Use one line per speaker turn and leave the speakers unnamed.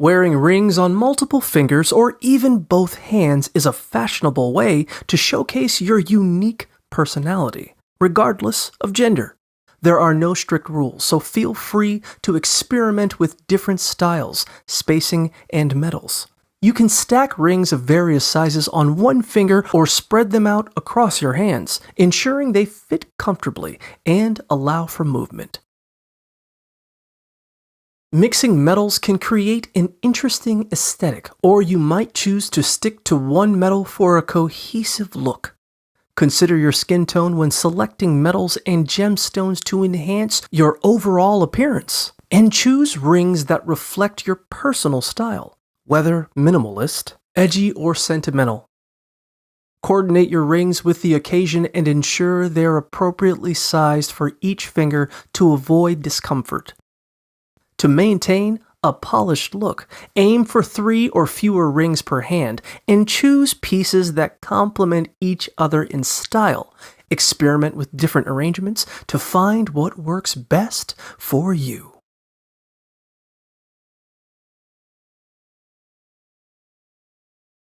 Wearing rings on multiple fingers or even both hands is a fashionable way to showcase your unique personality, regardless of gender. There are no strict rules, so feel free to experiment with different styles, spacing, and metals. You can stack rings of various sizes on one finger or spread them out across your hands, ensuring they fit comfortably and allow for movement. Mixing metals can create an interesting aesthetic, or you might choose to stick to one metal for a cohesive look. Consider your skin tone when selecting metals and gemstones to enhance your overall appearance, and choose rings that reflect your personal style, whether minimalist, edgy, or sentimental. Coordinate your rings with the occasion and ensure they're appropriately sized for each finger to avoid discomfort. To maintain a polished look, aim for 3 or fewer rings per hand and choose pieces that complement each other in style. Experiment with different arrangements to find what works best for you.